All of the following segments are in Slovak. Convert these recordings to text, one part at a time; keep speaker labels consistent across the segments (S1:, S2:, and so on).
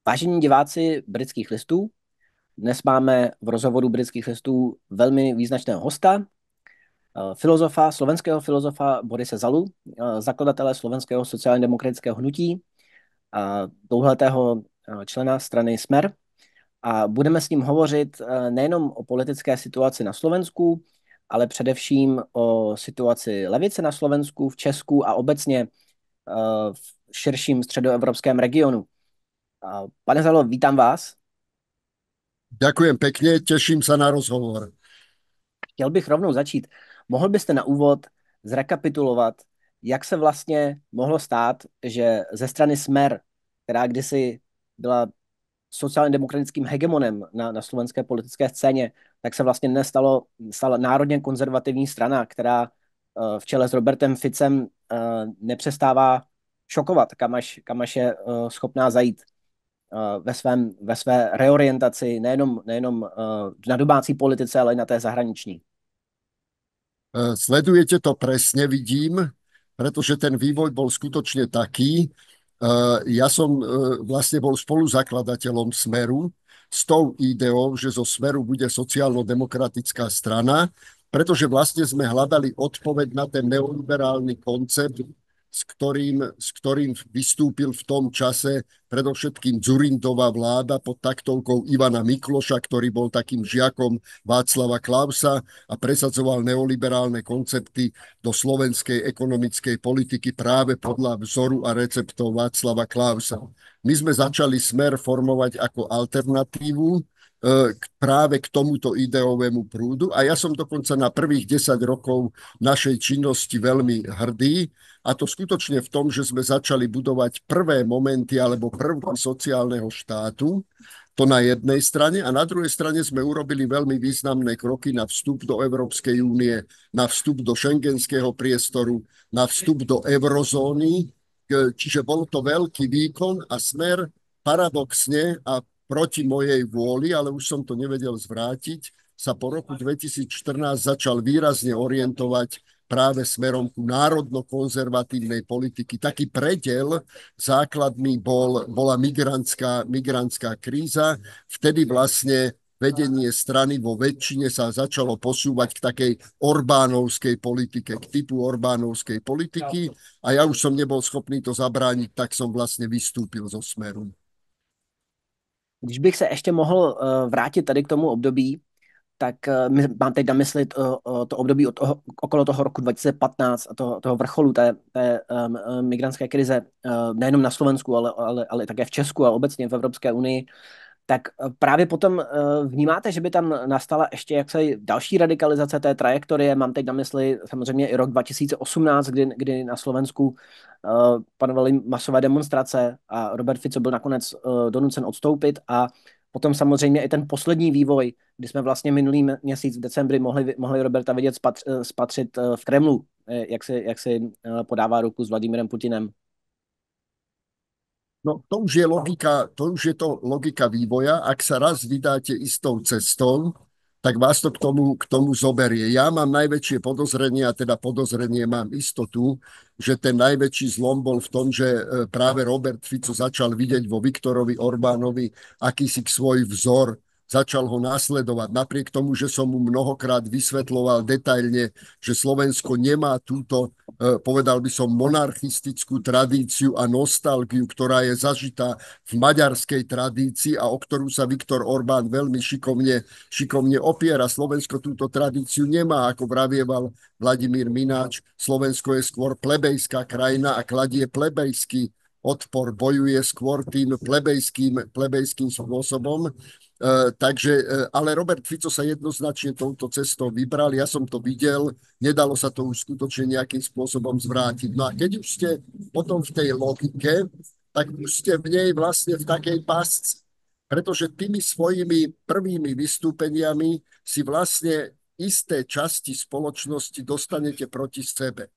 S1: Vážení diváci Britských listů, dnes máme v rozhovoru Britských listů velmi význačného hosta, slovenského filozofa Borise Zalu, zakladatele slovenského sociálně demokratického hnutí, dlouholetého člena strany Smer. A budeme s ním hovořit nejenom o politické situaci na Slovensku, ale především o situaci levice na Slovensku, v Česku a obecně v širším středoevropském regionu. Pane Zalo, vítám vás.
S2: Ďakujem pekne, teším sa na rozhovor.
S1: Chtěl bych rovnou začít. Mohl byste na úvod zrekapitulovat, jak se vlastně mohlo stát, že ze strany Smer, která kdysi byla sociálně demokratickým hegemonem na slovenské politické scéně, tak se vlastně dnes stala národně konzervativní strana, která v čele s Robertem Ficem nepřestává šokovat, kam až je schopná zajít ve své reorientaci, nejenom na domácí politice, ale i na té zahraniční.
S2: Sledujete to presne, vidím, pretože ten vývoj bol skutočne taký. Ja som vlastne bol spoluzakladateľom Smeru s tou ideou, že zo Smeru bude sociálno-demokratická strana, pretože vlastne sme hľadali odpoveď na ten neoliberálny koncept, s ktorým vystúpil v tom čase predovšetkým Dzurindová vláda pod taktovkou Ivana Mikloša, ktorý bol takým žiakom Václava Klausa a presadzoval neoliberálne koncepty do slovenskej ekonomickej politiky práve podľa vzoru a receptov Václava Klausa. My sme začali Smer formovať ako alternatívu práve k tomuto ideovému prúdu a ja som dokonca na prvých 10 rokov našej činnosti veľmi hrdý, a to skutočne v tom, že sme začali budovať prvé momenty alebo prvky sociálneho štátu, to na jednej strane, a na druhej strane sme urobili veľmi významné kroky na vstup do Európskej únie, na vstup do šengenského priestoru, na vstup do eurozóny, čiže bol to veľký výkon a Smer paradoxne a proti mojej vôli, ale už som to nevedel zvrátiť, sa po roku 2014 začal výrazne orientovať práve smerom ku národno-konzervatívnej politiky. Taký predel základný bola migrantská kríza. Vtedy vlastne vedenie strany vo väčšine sa začalo posúvať k takej Orbánovskej politike, k typu Orbánovskej politiky a ja už som nebol schopný to zabrániť, tak som vlastne vystúpil zo Smeru.
S1: Když bych se ještě mohl vrátit tady k tomu období, tak mám teď na mysli to období okolo toho roku 2015 a toho vrcholu té migrantské krize, nejenom na Slovensku, ale také v Česku a obecně v Evropské unii, tak právě potom vnímáte, že by tam nastala ještě jaksi další radikalizace té trajektorie. Mám teď na mysli samozřejmě i rok 2018, kdy na Slovensku panovaly masové demonstrace a Robert Fico byl nakonec donucen odstoupit a potom samozřejmě i ten poslední vývoj, kdy jsme vlastně minulý měsíc v decembri mohli Roberta vidět spatřit v Kremlu, jak si podává ruku s Vladimírem Putinem.
S2: No, to už je to logika vývoja. Ak sa raz vydáte istou cestou, tak vás to k tomu zoberie. Ja mám najväčšie podozrenie, a teda podozrenie mám istotu, že ten najväčší zlom bol v tom, že práve Robert Fico začal vidieť vo Viktorovi Orbánovi akýsi svoj vzor, začal ho nasledovať. Napriek tomu, že som mu mnohokrát vysvetloval detailne, že Slovensko nemá túto, povedal by som, monarchistickú tradíciu a nostalgiu, ktorá je zažitá v maďarskej tradícii a o ktorú sa Viktor Orbán veľmi šikovne opiera. Slovensko túto tradíciu nemá, ako vravieval Vladimír Mináč. Slovensko je skôr plebejská krajina a kladie plebejský odpor, bojuje skôr tým plebejským spôsobom. Ale Robert Fico sa jednoznačne touto cestou vybral, ja som to videl, nedalo sa to už skutočne nejakým spôsobom zvrátiť. No a keď už ste potom v tej logike, tak už ste v nej vlastne v takej pasci, pretože tými svojimi prvými vystúpeniami si vlastne isté časti spoločnosti dostanete proti sebe.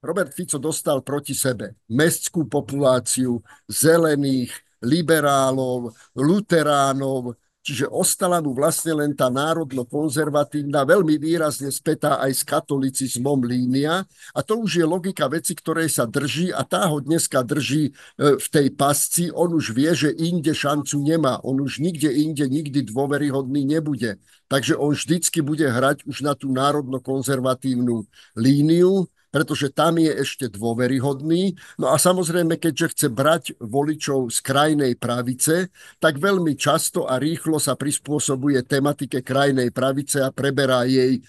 S2: Robert Fico dostal proti sebe mestskú populáciu, zelených, liberálov, luteránov, Čiže ostala mu vlastne len tá národno-konzervatívna, veľmi výrazne spätá aj s katolicizmom línia. A to už je logika veci, ktorej sa drží a tá ho dneska drží v tej pasci. On už vie, že inde šancu nemá. On už nikde inde nikdy dôveryhodný nebude. Takže on vždycky bude hrať už na tú národno-konzervatívnu líniu, pretože tam je ešte dôveryhodný. No a samozrejme, keďže chce brať voličov z krajnej pravice, tak veľmi často a rýchlo sa prispôsobuje tematike krajnej pravice a preberá jej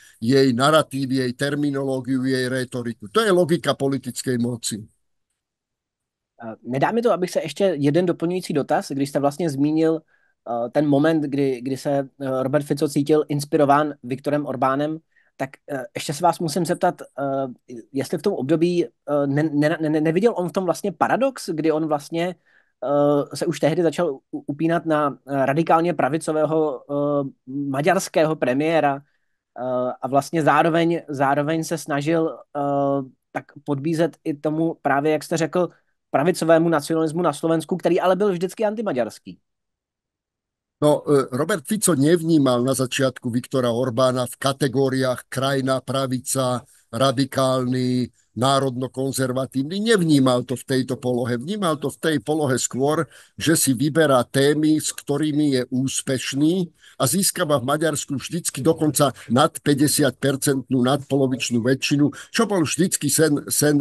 S2: narratív, jej terminológiu, jej rétoriku. To je logika politickej moci.
S1: Nedá mi to, abych se ještě jeden doplňující dotaz, když jste vlastně zmínil ten moment, kdy se Robert Fico cítil inspirován Viktorem Orbánem, tak ještě se vás musím zeptat, jestli v tom období neviděl on v tom vlastně paradox, kdy on vlastně se už tehdy začal upínat na radikálně pravicového maďarského premiéra a vlastně zároveň se snažil tak podbízet i tomu právě, jak jste řekl, pravicovému nacionalismu na Slovensku, který ale byl vždycky antimaďarský.
S2: No, Robert Fico nevnímal na začiatku Viktora Orbána v kategóriách krajná pravica, radikálny, národno-konzervatívny. Nevnímal to v tejto polohe. Vnímal to v tej polohe skôr, že si vyberá témy, s ktorými je úspešný a získava v Maďarsku vždycky dokonca nad 50-percentnú, nadpolovičnú väčšinu, čo bol vždycky sen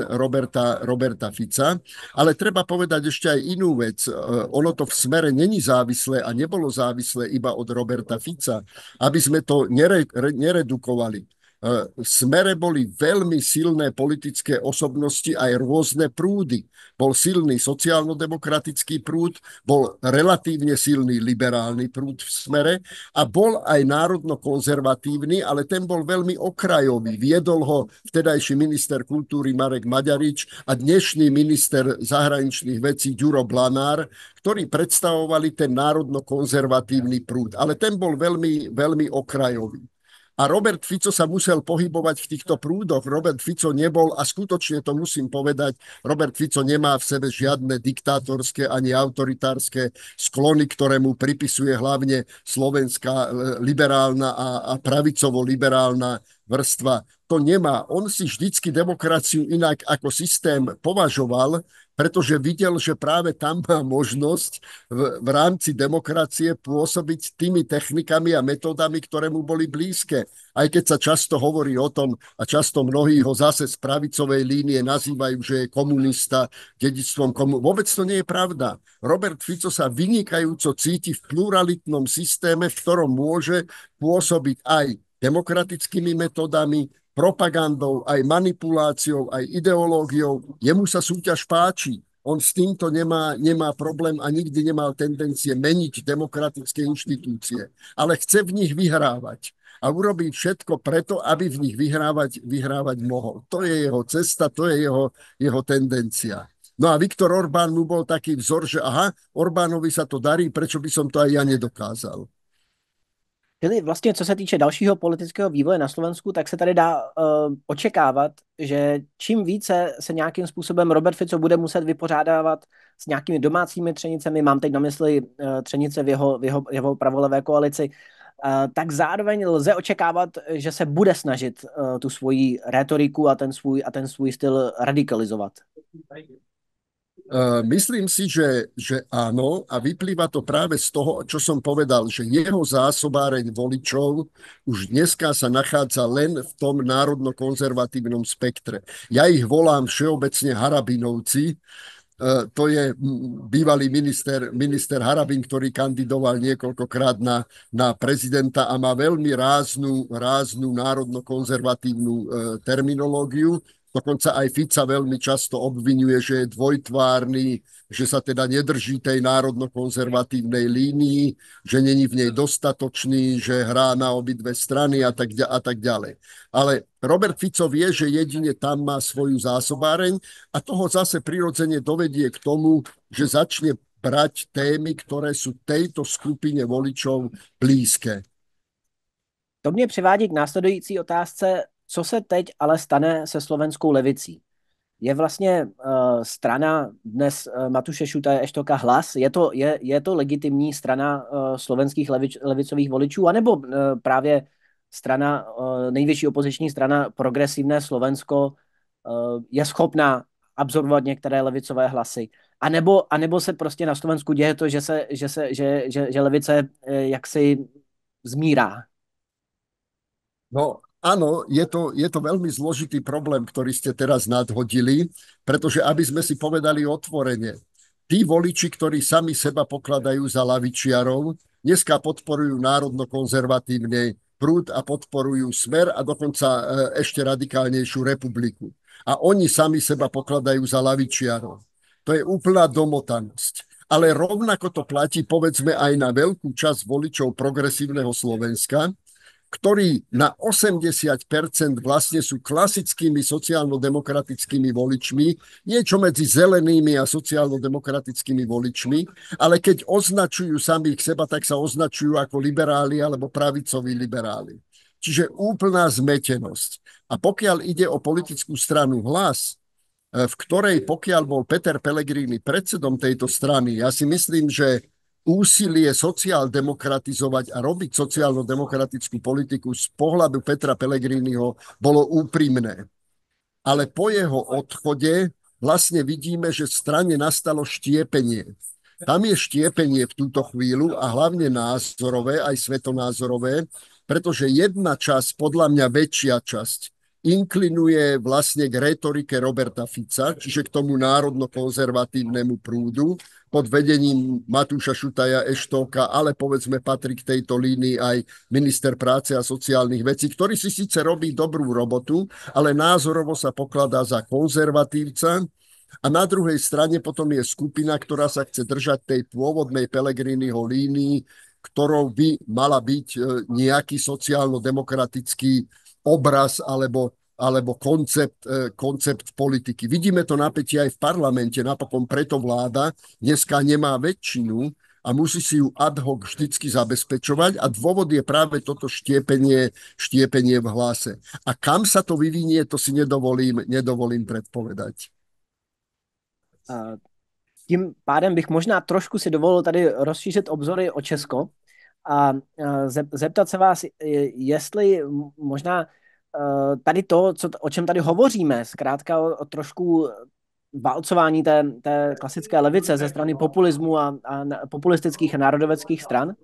S2: Roberta Fica. Ale treba povedať ešte aj inú vec. Ono to v Smere není závislé a nebolo závislé iba od Roberta Fica, aby sme to neredukovali. V Smere boli veľmi silné politické osobnosti aj rôzne prúdy. Bol silný sociálno-demokratický prúd, bol relatívne silný liberálny prúd v Smere a bol aj národno-konzervatívny, ale ten bol veľmi okrajový. Viedol ho vtedajší minister kultúry Marek Maďarič a dnešný minister zahraničných vecí Ďuro Blanár, ktorí predstavovali ten národno-konzervatívny prúd. Ale ten bol veľmi, veľmi okrajový. A Robert Fico sa musel pohybovať v týchto prúdoch. Robert Fico nebol, a skutočne to musím povedať, Robert Fico nemá v sebe žiadne diktátorské ani autoritárske sklony, ktoré mu pripisuje hlavne slovenská liberálna a pravicovo-liberálna vrstva. To nemá. On si vždycky demokraciu inak ako systém považoval, pretože videl, že práve tam má možnosť v rámci demokracie pôsobiť tými technikami a metódami, ktoré mu boli blízke. Aj keď sa často hovorí o tom, a často mnohí ho zase z pravicovej línie nazývajú, že je komunista, dedičstvom vôbec to nie je pravda. Robert Fico sa vynikajúco cíti v pluralitnom systéme, v ktorom môže pôsobiť aj demokratickými metodami, propagandou, aj manipuláciou, aj ideológiou. Jemu sa súťaž páči. On s týmto nemá problém a nikdy nemal tendencie meniť demokratické inštitúcie. Ale chce v nich vyhrávať. A urobí všetko preto, aby v nich vyhrávať mohol. To je jeho cesta, to je jeho tendencia. No a Viktor Orbán mu bol taký vzor, že aha, Orbánovi sa to darí, prečo by som to aj ja nedokázal.
S1: Čili vlastně, co se týče dalšího politického vývoje na Slovensku, tak se tady dá očekávat, že čím více se nějakým způsobem Robert Fico bude muset vypořádávat s nějakými domácími třenicemi, mám teď na mysli třenice v jeho pravolevé koalici, tak zároveň lze očekávat, že se bude snažit tu svoji rétoriku a ten svůj styl radikalizovat.
S2: Myslím si, že áno a vyplýva to práve z toho, čo som povedal, že jeho zásobáreň voličov už dneska sa nachádza len v tom národno-konzervatívnom spektre. Ja ich volám všeobecne Harabinovci. To je bývalý minister Harabin, ktorý kandidoval niekoľkokrát na prezidenta a má veľmi ráznu národno-konzervatívnu terminológiu. Dokonca aj Fica veľmi často obvinuje, že je dvojtvárny, že sa teda nedrží tej národno-konzervatívnej línii, že není v nej dostatočný, že hrá na obidve strany a tak ďalej. Ale Robert Fico vie, že jedine tam má svoju zásobáreň a toho zase prirodzene dovedie k tomu, že začne brať témy, ktoré sú tejto skupine voličov blízke.
S1: To mě přivádí k následující otázce, co se teď ale stane se slovenskou levicí. je vlastně strana dnes Matuše Šutaje Eštoka Hlas? Je to legitimní strana slovenských levicových voličů, anebo právě strana, největší opoziční strana Progresivné Slovensko je schopná absorbovat některé levicové hlasy? A nebo se prostě na Slovensku děje to, že levice jaksi zmírá?
S2: No áno, je to veľmi zložitý problém, ktorý ste teraz nadhodili, pretože aby sme si povedali otvorene, tí voliči, ktorí sami seba pokladajú za lavičiarov, dneska podporujú národno-konzervatívne prúd a podporujú Smer a dokonca ešte radikálnejšiu Republiku. A oni sami seba pokladajú za lavičiarov. To je úplná domotanosť. Ale rovnako to platí, povedzme, aj na veľkú časť voličov progresívneho Slovenska, ktorí na 80% vlastne sú klasickými sociálno-demokratickými voličmi, niečo medzi zelenými a sociálno-demokratickými voličmi, ale keď označujú samých seba, tak sa označujú ako liberáli alebo pravicoví liberáli. Čiže úplná zmetenosť. A pokiaľ ide o politickú stranu Hlas, v ktorej pokiaľ bol Peter Pellegrini predsedom tejto strany, ja si myslím, že úsilie sociál-demokratizovať a robiť sociálno-demokratickú politiku z pohľadu Petra Pellegriniho bolo úprimné. Ale po jeho odchode vlastne vidíme, že v strane nastalo štiepenie. Tam je štiepenie v túto chvíľu a hlavne názorové, aj svetonázorové, pretože jedna časť, podľa mňa väčšia časť, inklinuje vlastne k retorike Roberta Fica, čiže k tomu národno-konzervatívnemu prúdu pod vedením Matúša Šutaja Eštóka, ale povedzme patrí k tejto línii aj minister práce a sociálnych vecí, ktorý si síce robí dobrú robotu, ale názorovo sa pokladá za konzervatívca. A na druhej strane potom je skupina, ktorá sa chce držať tej pôvodnej Pellegriniho línii, ktorou by mala byť nejaký sociálno-demokratický obraz alebo koncept politiky. Vidíme to napätie aj v parlamente, napokon preto vláda dneska nemá väčšinu a musí si ju ad hoc vždycky zabezpečovať a dôvod je práve toto štiepenie v hlase. A kam sa to vyvinie, to si nedovolím predpovedať.
S1: Tím pádem bych možná trošku si dovolil tady rozšířit obzory o Česko a zeptat se vás, jestli možná tady to, o čem tady hovoříme, zkrátka o trošku válcování té klasické levice ze strany populismu a populistických a národoveckých stran,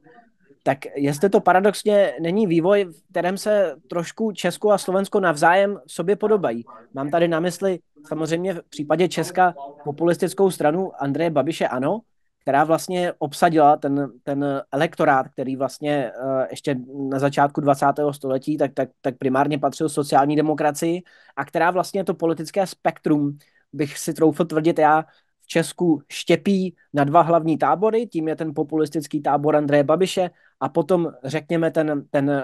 S1: tak jestli to paradoxně není vývoj, v kterém se trošku Česko a Slovensko navzájem sobě podobají. Mám tady na mysli samozřejmě v případě Česka populistickou stranu Andreje Babiše ANO, která vlastně obsadila ten elektorát, který vlastně ještě na začátku 20. století tak primárně patřil sociální demokracii a která vlastně to politické spektrum, bych si troufl tvrdit já, v Česku štěpí na dva hlavní tábory, tím je ten populistický tábor Andreje Babiše a potom řekněme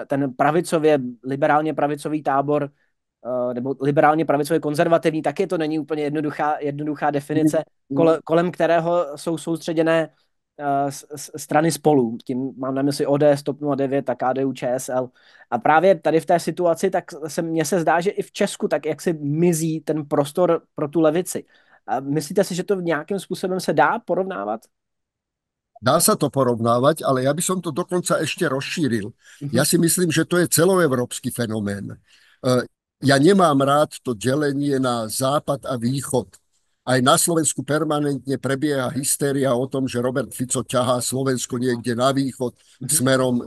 S1: ten pravicově, liberálně pravicový tábor nebo liberálně pravicově konzervativní, taky to není úplně jednoduchá definice, kolem kterého jsou soustředěné strany Spolu. Tím mám na mysli ODS, TOP 09 a KDU, ČSL. A právě tady v té situaci tak mně se zdá, že i v Česku tak jak si mizí ten prostor pro tu levici. A myslíte si, že to v nějakým způsobem se dá porovnávat?
S2: Dá sa to porovnávať, ale ja by som to dokonca ešte rozšíril. Ja si myslím, že to je celoevropský fenomén. Ja nemám rád to delenie na západ a východ. Aj na Slovensku permanentne prebieha hystéria o tom, že Robert Fico ťahá Slovensko niekde na východ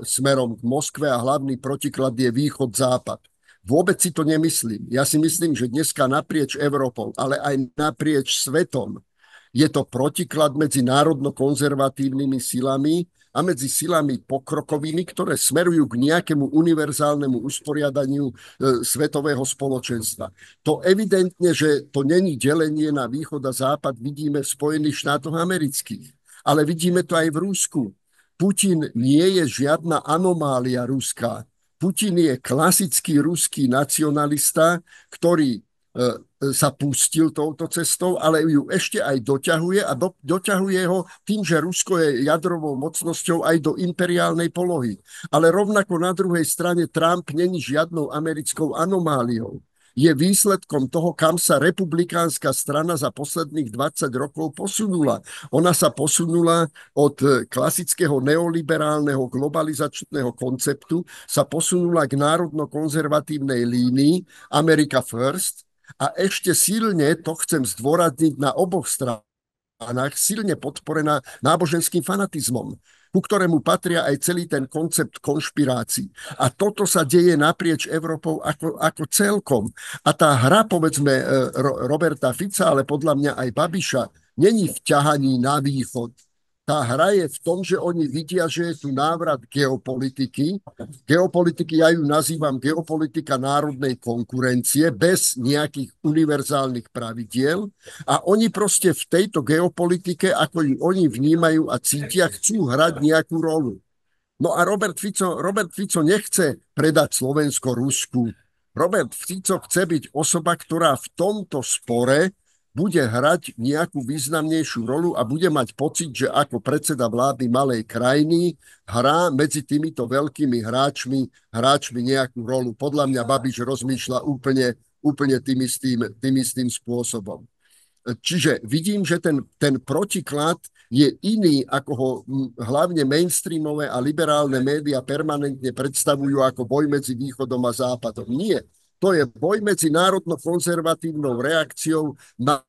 S2: smerom k Moskve a hlavný protiklad je východ-západ. Vôbec si to nemyslím. Ja si myslím, že dneska naprieč Európou, ale aj naprieč svetom je to protiklad medzi národno-konzervatívnymi silami a medzi silami pokrokovými, ktoré smerujú k nejakému univerzálnemu usporiadaniu svetového spoločenstva. To evidentne, že to není delenie na východ a západ, vidíme v Spojených štátoch amerických. Ale vidíme to aj v Rusku. Putin nie je žiadna anomália ruská. Putin je klasický ruský nacionalista, ktorý sa pustil touto cestou, ale ju ešte aj doťahuje a doťahuje ho tým, že Rusko je jadrovou mocnosťou aj do imperiálnej polohy. Ale rovnako na druhej strane Trump není žiadnou americkou anomáliou. je výsledkom toho, kam sa republikánska strana za posledných 20 rokov posunula. Ona sa posunula od klasického neoliberálneho globalizačného konceptu, sa posunula k národno-konzervatívnej línii America First a ešte silne, to chcem zdôrazniť na oboch stranách, silne podporená náboženským fanatizmom, ku ktorému patria aj celý ten koncept konšpirácií. A toto sa deje naprieč Európou ako celkom. A tá hra, povedzme, Roberta Fica, ale podľa mňa aj Babiša, není v ťahaní na východ. Tá hra je v tom, že oni vidia, že je tu návrat geopolitiky. Geopolitiky, ja ju nazývam geopolitika národnej konkurencie bez nejakých univerzálnych pravidiel. A oni proste v tejto geopolitike, ako ju oni vnímajú a cítia, chcú hrať nejakú rolu. No a Robert Fico nechce predať Slovensko Rusku. Robert Fico chce byť osoba, ktorá v tomto spore bude hrať nejakú významnejšiu rolu a bude mať pocit, že ako predseda vlády malej krajiny hrá medzi týmito veľkými hráčmi nejakú rolu. Podľa mňa Babiš rozmýšľa úplne tým istým spôsobom. Čiže vidím, že ten protiklad je iný, ako ho hlavne mainstreamové a liberálne médiá permanentne predstavujú ako boj medzi východom a západom. Nie. To je boj medzi národno-konzervatívnou reakciou na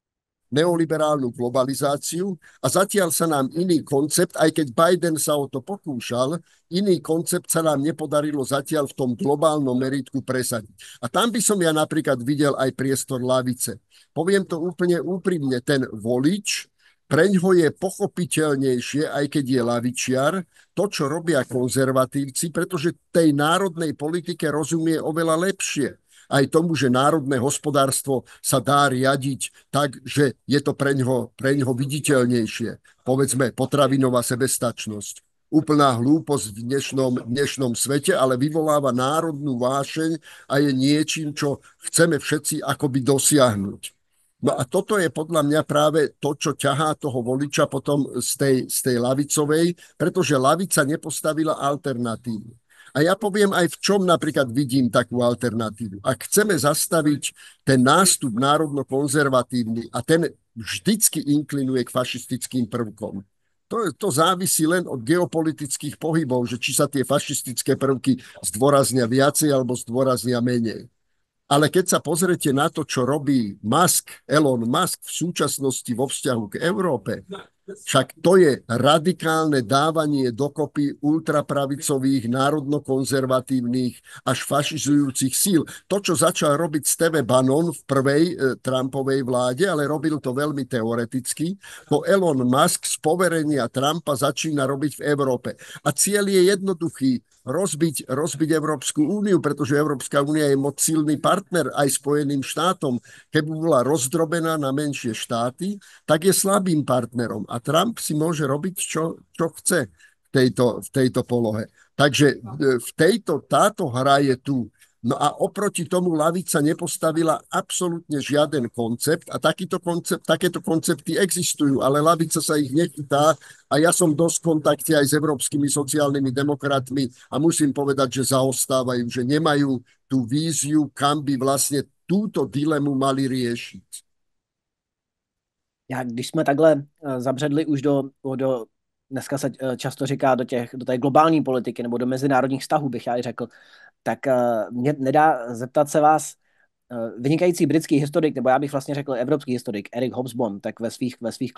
S2: neoliberálnu globalizáciu a zatiaľ sa nám iný koncept, aj keď Biden sa o to pokúšal, iný koncept sa nám nepodarilo zatiaľ v tom globálnom meritku presadiť. A tam by som ja napríklad videl aj priestor lavice. Poviem to úplne úprimne, ten volič, preňho je pochopiteľnejšie, aj keď je lavičiar, to, čo robia konzervatívci, pretože tej národnej politike rozumie oveľa lepšie. Aj tomu, že národné hospodárstvo sa dá riadiť tak, že je to preňho viditeľnejšie. Povedzme, potravinová sebestačnosť. Úplná hlúposť v dnešnom svete, ale vyvoláva národnú vášeň a je niečím, čo chceme všetci akoby dosiahnuť. No a toto je podľa mňa práve to, čo ťahá toho voliča potom z tej lavicovej, pretože lavica nepostavila alternatívu. A ja poviem aj v čom napríklad vidím takú alternatívu. Ak chceme zastaviť ten nástup národno-konzervatívny a ten vždycky inklinuje k fašistickým prvkom, to závisí len od geopolitických pohybov, že či sa tie fašistické prvky zdôraznia viacej alebo zdôraznia menej. Ale keď sa pozrete na to, čo robí Elon Musk v súčasnosti vo vzťahu k Európe, však to je radikálne dávanie dokopy ultrapravicových, národno-konzervatívnych až fašizujúcich síl. To, čo začal robiť Steve Bannon v prvej Trumpovej vláde, ale robil to veľmi teoreticky, to Elon Musk z poverenia Trumpa začína robiť v Európe. A cieľ je jednoduchý. Rozbiť Európsku úniu, pretože Európska únia je moc silný partner aj Spojeným štátom. Keby bola rozdrobená na menšie štáty, tak je slabým partnerom. A Trump si môže robiť, čo chce v tejto polohe. Takže táto hra je tu. No a oproti tomu lavica nepostavila absolútne žiaden koncept a takéto koncepty existujú, ale lavica sa ich nechytá a ja som dosť v kontakte aj s európskymi sociálnymi demokratmi a musím povedať, že zaostávajú, že nemajú tú víziu, kam by vlastne túto dilemu mali riešiť.
S1: Když jsme takhle zabředli už do dneska se často říká do té globální politiky nebo do mezinárodních vztahů, bych já i řekl, tak mě nedá zeptat se vás, vynikající britský historik, nebo já bych vlastně řekl evropský historik, Eric Hobsbawm, tak ve svých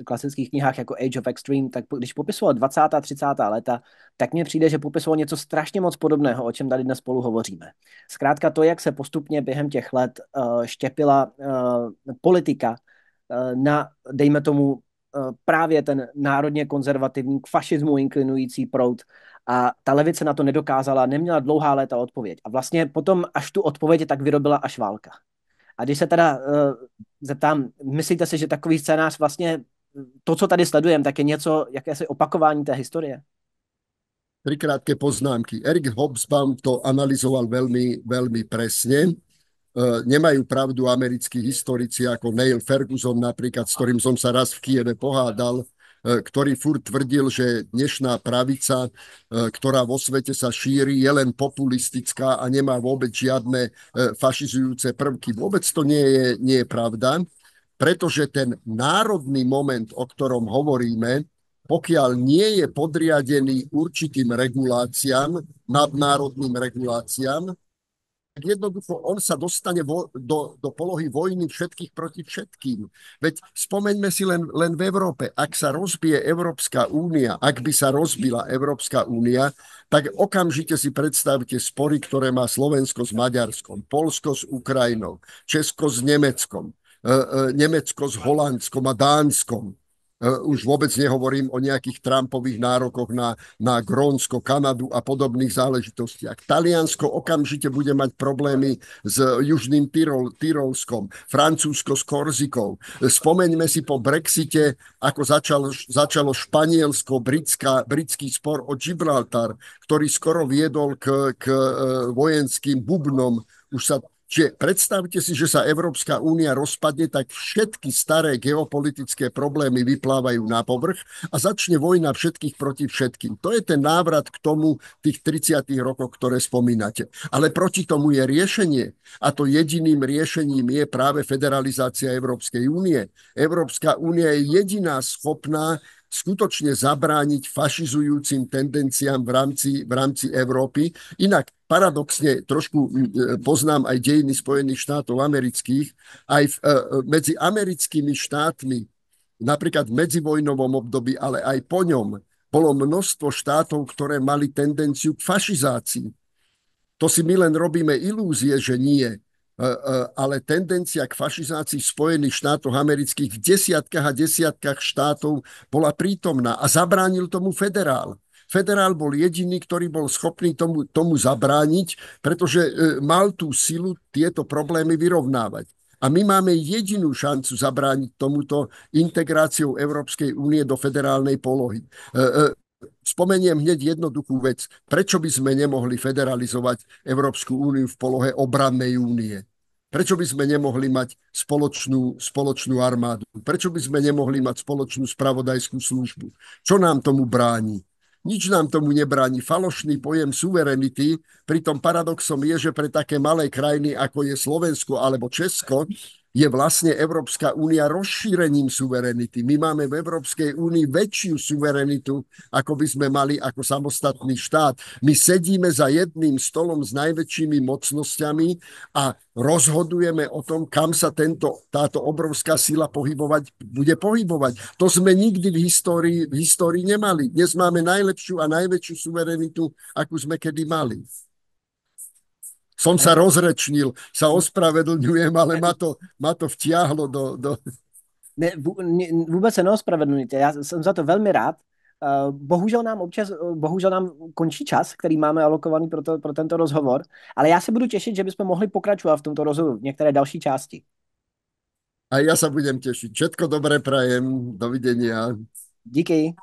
S1: klasických knihách jako Age of Extreme, tak když popisoval 20. a 30. léta, tak mně přijde, že popisoval něco strašně moc podobného, o čem tady dnes spolu hovoříme. Zkrátka to, jak se postupně během těch let štěpila politika na, dejme tomu, právě ten národně konzervativní k fašismu inklinující proud a ta levice na to nedokázala, neměla dlouhá léta odpověď. A vlastně potom až tu odpověď tak vyrobila až válka. A když se teda zeptám, myslíte si, že takový scénář vlastně to, co tady sledujeme, tak je něco, jakési opakování té historie?
S2: Tri krátke poznámky. Eric Hobsbawm to analyzoval veľmi, veľmi presne. Nemajú pravdu americkí historici ako Neil Ferguson napríklad, s ktorým som sa raz v Kieve pohádal, ktorý furt tvrdil, že dnešná pravica, ktorá vo svete sa šíri, je len populistická a nemá vôbec žiadne fašizujúce prvky. Vôbec to nie je pravda, pretože ten národný moment, o ktorom hovoríme, pokiaľ nie je podriadený určitým reguláciám, nadnárodným reguláciám, tak jednoducho on sa dostane do polohy vojny všetkých proti všetkým. Veď spomeňme si len v Európe, ak sa rozbije Európska únia, ak by sa rozbila Európska únia, tak okamžite si predstavte spory, ktoré má Slovensko s Maďarskom, Poľsko s Ukrajinou, Česko s Nemeckom, Nemecko s Holandskom a Dánskom. Už vôbec nehovorím o nejakých Trumpových nárokoch na Grónsko, Kanadu a podobných záležitostiach. Taliansko okamžite bude mať problémy s Južným Tyrolskom, Francúzsko s Korzikou. Spomeňme si po Brexite, ako začalo španielsko-britský spor o Gibraltar, ktorý skoro viedol k vojenským bubnom. Čiže predstavte si, že sa Európska únia rozpadne, tak všetky staré geopolitické problémy vyplávajú na povrch a začne vojna všetkých proti všetkým. To je ten návrat k tomu tých 30 rokov, ktoré spomínate. Ale proti tomu je riešenie. A to jediným riešením je práve federalizácia Európskej únie. Európska únia je jediná schopná skutočne zabrániť fašizujúcim tendenciám v rámci Európy. Inak paradoxne trošku poznám aj dejiny Spojených štátov amerických. Aj medzi americkými štátmi, napríklad v medzivojnovom období, ale aj po ňom, bolo množstvo štátov, ktoré mali tendenciu k fašizácii. To si my len robíme ilúzie, že nie. Ale tendencia k fašizácii v Spojených štátoch amerických v desiatkách a desiatkách štátov bola prítomná a zabránil tomu federál. Federál bol jediný, ktorý bol schopný tomu zabrániť, pretože mal tú silu tieto problémy vyrovnávať. A my máme jedinú šancu zabrániť tomuto integráciou Európskej únie do federálnej polohy. Spomeniem hneď jednoduchú vec. Prečo by sme nemohli federalizovať Európsku úniu v polohe obrannej únie? Prečo by sme nemohli mať spoločnú armádu? Prečo by sme nemohli mať spoločnú spravodajskú službu? Čo nám tomu bráni? Nič nám tomu nebráni. Falošný pojem suverenity, pritom paradoxom je, že pre také malé krajiny, ako je Slovensko alebo Česko, je vlastne Európska únia rozšírením suverenity. My máme v Európskej únii väčšiu suverenitu, ako by sme mali ako samostatný štát. My sedíme za jedným stolom s najväčšími mocnosťami a rozhodujeme o tom, kam sa táto obrovská sila bude pohybovať. To sme nikdy v histórii nemali. Dnes máme najlepšiu a najväčšiu suverenitu, akú sme kedy mali. Som sa rozrečnil, sa ospravedlňujem, ale ma to vtiahlo do...
S1: Ne, vůbec se neospravedlňujte, já jsem za to velmi rád. Bohužel nám končí čas, který máme alokovaný pro tento rozhovor, ale já se budu těšit, že bychom mohli pokračovat v tomto rozhovoru v některé další části.
S2: A ja sa budem tešiť. Všetko dobré prajem. Dovidenia.
S1: Díky.